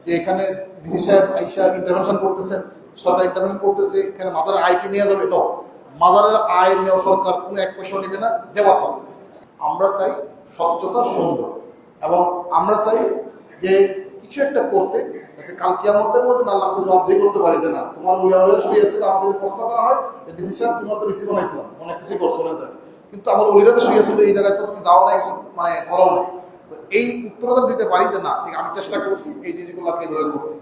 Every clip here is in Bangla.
যে এখানে ডিসি সাহেব আইসা ইন্টারভেনশন করতেছেন, সরকার ইন্টারভেনশন করতেছে, এখানে মাজারের আয়কে নিয়ে যাবে। নো, মাজারের আয় নেওয়া সরকার কোনো এক পয়সাও নেবে না, দেওয়া হবে। আমরা চাই স্বচ্ছতা, সুন্দর, এবং আমরা চাই যে কিছু একটা করতে যাতে কাল কিয়ামতের মধ্যে আল্লাহ জবাবদিহি করতে পারি যে না, তোমার ওলিয়াওয়ালা শুয়েছিল, আমাদের প্রশ্ন করা হয় যে ডিসি সাহেব তোমার তো রিসিভ বানাইছিলাম, অনেক কিছুই করছো না, কিন্তু আমার অলিরাতে শুয়েছিল এই জায়গায় তো তুমি দাও নাই, মানে করাও নাই। তো এই উত্তরটা দিতে পারি যে না, ঠিক আমি চেষ্টা করছি এই জিনিসগুলোকে এভাবে করতে।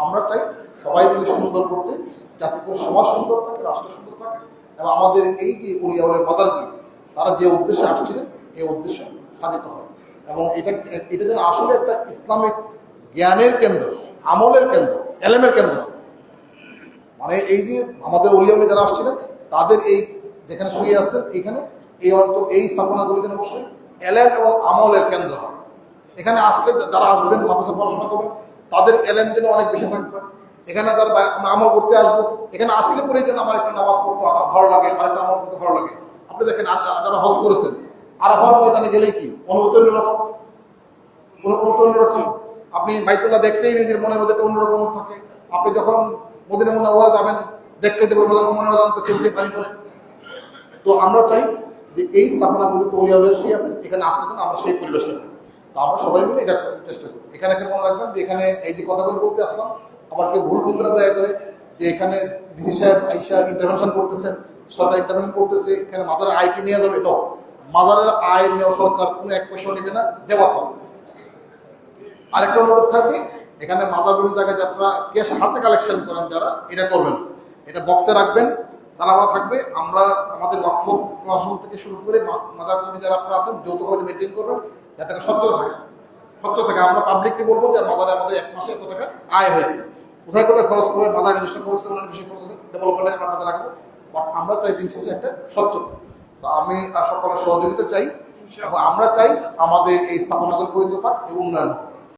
আমরা চাই সবাই মিলে সুন্দর করতে, যাতে করে সমাজ সুন্দর থাকে, রাষ্ট্র সুন্দর থাকে, এবং আমাদের এই যে অলিয়াওয়ালের মাদারগুলি তারা যে উদ্দেশ্যে আসছিলেন এই উদ্দেশ্য সাধিত হয়। এবং এটা যেন আসলে একটা ইসলামিক জ্ঞানের কেন্দ্র, আমলের কেন্দ্র, এলেমের কেন্দ্র। মানে এই যে আমাদের অলিয়াউলি যারা আসছিলেন তাদের এই যেখানে শুয়ে আছেন এইখানে এই অঞ্চল, এই স্থাপনাগুলি যেন অবশ্যই এলেম এবং আমলের কেন্দ্র হয়। এখানে আসলে যারা আসবেন, মাদ্রাসা পড়াশোনা করবেন, তাদের এলেম যেন অনেক বেশি থাকবে। এখানে যারা আমরা আমল করতে আসবো, এখানে আসলে পরেই যেন আমার একটা নামাজ পড়তে ভালো লাগে, আরেকটা আমল করতে ভালো লাগে। আপনি দেখেন যারা হজ করেছেন, আরাফার ময়দানে গেলেই কি অনুভূতি অন্যরকম, অনুভূতি অন্যরকম। আপনি বাইতুল্লাহ দেখতেই নিজের মনের মধ্যে একটা অন্যরকম থাকে। আপনি যখন মদিনা মুনাওয়ারা যাবেন, দেখতে দেবেন মনে চলতে পানি করে। তো আমরা চাই যে এই স্থাপনাগুলো তো অলিয়াউলি আছে, এখানে আসলে যেন আমরা সেই পরিবেশটা পাই। তো আমরা সবাই মিলে এটা চেষ্টা করি। এখানে মনে রাখবেন যে এখানে এই যে কথাগুলো বলতে আসলাম, আবার কেউ ভুল বলবে না দয়া করে যে এখানে ডিসি সাহেব আইসা ইন্টারভেনশন করতেছেন, সরকার ইন্টারভেনশন করতেছে, এখানে মাজারের আয়কে নিয়ে যাবে। নো, মাজারের আয় নেওয়া সরকার কোনো এক পয়সাও নেবে না, দেওয়া হবে। আরেকটা অনুরোধ থাকবে, এখানে মাজার বিভিন্ন জায়গায় আপনারা ক্যাশ হাতে কালেকশন করেন যারা, এটা করবেন, এটা বক্সে রাখবেন, তালা থাকবে। আমরা আমাদের ওয়াকফ প্রশাসন থেকে শুরু করে মাজার কমিটি যারা আপনারা আছেন যৌথভাবে মেনটেন করবেন, যাতে স্বচ্ছ থাকে, স্বচ্ছ থাকে। আমরা পাবলিককে বলবো যে মাজারে আমাদের এক মাসে এত টাকা আয় হয়েছে, কোথায় কোথায় খরচ করবে, মাজার নিজস্ব খরচ, অন্যান্য বিষয় খরচ, ডেভেলপমেন্টে আমরা কাজে লাগাবো। আমরা চাই দিন শেষে একটা স্বচ্ছতা। তো আমি সকলের সহযোগিতা চাই, এবং আমরা চাই আমাদের এই স্থাপনাগুলো পরিচিত থাক এবং উন্নয়ন।